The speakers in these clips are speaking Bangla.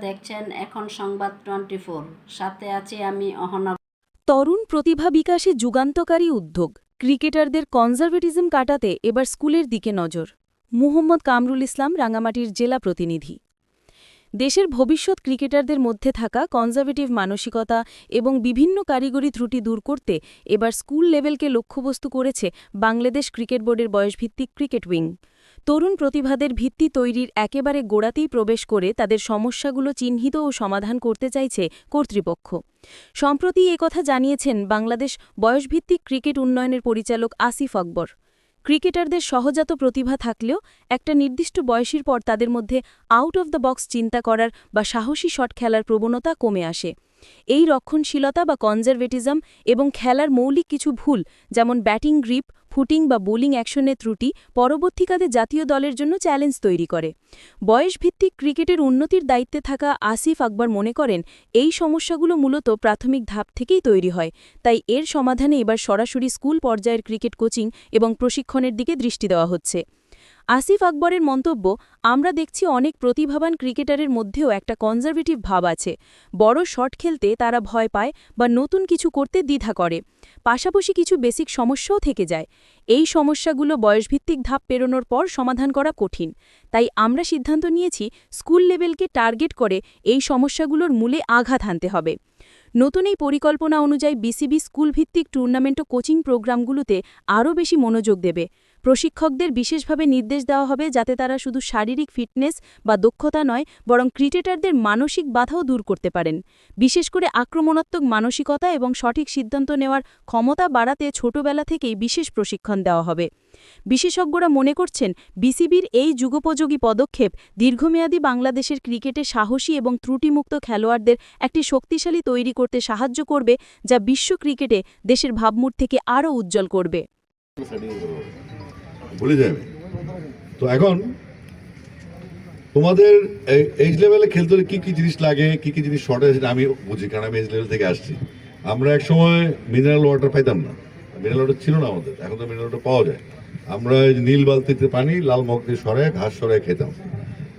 দেখছেন এখন সংবাদ 24, সাথে আছি আমি অহনা। তরুণ প্রতিভা বিকাশে যুগান্তকারী উদ্যোগ, ক্রিকেটারদের কনজারভেটিজম কাটাতে এবার স্কুলের দিকে নজর। মুহম্মদ কামরুল ইসলাম, রাঙামাটির জেলা প্রতিনিধি। দেশের ভবিষ্যৎ ক্রিকেটারদের মধ্যে থাকা কনজারভেটিভ মানসিকতা এবং বিভিন্ন কারিগরি ত্রুটি দূর করতে এবার স্কুল লেভেলকে লক্ষ্যবস্তু করেছে বাংলাদেশ ক্রিকেট বোর্ডের বয়সভিত্তিক ক্রিকেট উইং। তরুণ প্রতিভাদের ভিত্তি তৈরির একেবারে গোড়াতেই প্রবেশ করে তাদের সমস্যাগুলো চিহ্নিত ও সমাধান করতে চাইছে কর্তৃপক্ষ। সম্প্রতি একথা জানিয়েছেন বাংলাদেশ বয়সভিত্তিক ক্রিকেট উন্নয়নের পরিচালক আসিফ আকবর। ক্রিকেটারদের সহজাত প্রতিভা থাকলেও একটা নির্দিষ্ট বয়সের পর তাদের মধ্যে আউট অফ দ্য বক্স চিন্তা করার বা সাহসী শট খেলার প্রবণতা কমে আসে। এই রক্ষণশীলতা বা কনজারভেটিজম এবং খেলার মৌলিক কিছু ভুল, যেমন ব্যাটিং গ্রিপ, ফুটিং বা বোলিং অ্যাকশনের ত্রুটি, পরবর্তীকালে জাতীয় দলের জন্য চ্যালেঞ্জ তৈরি করে। বয়সভিত্তিক ক্রিকেটের উন্নতির দায়িত্বে থাকা আসিফ আকবর মনে করেন, এই সমস্যাগুলো মূলত প্রাথমিক ধাপ থেকেই তৈরি হয়, তাই এর সমাধানে এবার সরাসরি স্কুল পর্যায়ের ক্রিকেট কোচিং এবং প্রশিক্ষণের দিকে দৃষ্টি দেওয়া হচ্ছে। আসিফ আকবরের মন্তব্য, আমরা দেখছি অনেক প্রতিভাবান ক্রিকেটারের মধ্যেও একটা কনজারভেটিভ ভাব আছে। বড় শট খেলতে তারা ভয় পায় বা নতুন কিছু করতে দ্বিধা করে। পাশাপাশি কিছু বেসিক সমস্যাও থেকে যায়। এই সমস্যাগুলো বয়সভিত্তিক ধাপ পেরোনোর পর সমাধান করা কঠিন। তাই আমরা সিদ্ধান্ত নিয়েছি স্কুল লেভেলকে টার্গেট করে এই সমস্যাগুলোর মূলে আঘাত হানতে হবে। নতুন এই পরিকল্পনা অনুযায়ী বিসিবি স্কুলভিত্তিক টুর্নামেন্ট ও কোচিং প্রোগ্রামগুলোতে আরও বেশি মনোযোগ দেবে। প্রশিক্ষকদের বিশেষভাবে নির্দেশ দেওয়া হবে যাতে তারা শুধু শারীরিক ফিটনেস বা দক্ষতা নয়, বরং ক্রিকেটারদের মানসিক বাধাও দূর করতে পারেন। বিশেষ করে আক্রমণাত্মক মানসিকতা এবং সঠিক সিদ্ধান্ত নেওয়ার ক্ষমতা বাড়াতে ছোটবেলা থেকেই বিশেষ প্রশিক্ষণ দেওয়া হবে। বিশেষজ্ঞরা মনে করছেন, বিসিবির এই যুগোপযোগী পদক্ষেপ দীর্ঘমেয়াদী বাংলাদেশের ক্রিকেটে সাহসী এবং ত্রুটিমুক্ত খেলোয়াড়দের একটি শক্তিশালী তৈরি করতে সাহায্য করবে, যা বিশ্ব ক্রিকেটে দেশের ভাবমূর্তিকে আরও উজ্জ্বল করবে। ভুলে যাবে তো এখন তোমাদের এজ লেভেলে খেলতে হলে কি কি জিনিস লাগে, কি কি জিনিস শর্টেজ, আমি বুঝি, কারণ আমি এজ লেভেল থেকে আসছি। আমরা এক সময় মিনারেল ওয়াটার পাইতাম না, মিনারেল ওয়াটার ছিল না আমাদের, এখন তো মিনারেল ওয়াটার পাওয়া যায়। আমরা নীল বালতিতে পানি লাল মগ দিয়ে সরায় ঘাস সরায় খেতাম।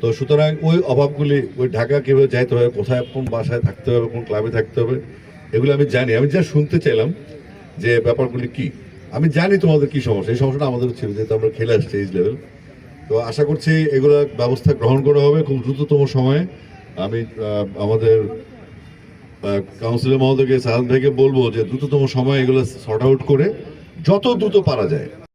তো সুতরাং ওই অভাবগুলি, ওই ঢাকা কীভাবে যাইতে হবে, কোথায় কোন বাসায় থাকতে হবে, কোন ক্লাবে থাকতে হবে, এগুলো আমি জানি। আমি যা শুনতে চাইলাম যে ব্যাপারগুলি কি, আমি জানি তোমাদের কি সমস্যা, এই সমস্যাটা আমাদেরও ছিল, যেহেতু আমরা খেলে আসছি এজ লেভেল। তো আশা করছি এগুলো ব্যবস্থা গ্রহণ করা হবে খুব দ্রুততম সময়ে। আমি আমাদের কাউন্সিলর মহোদয়কে, সাহাদ ভাইকে বলবো যে দ্রুততম সময়ে এগুলো সর্ট আউট করে যত দ্রুত পারা যায়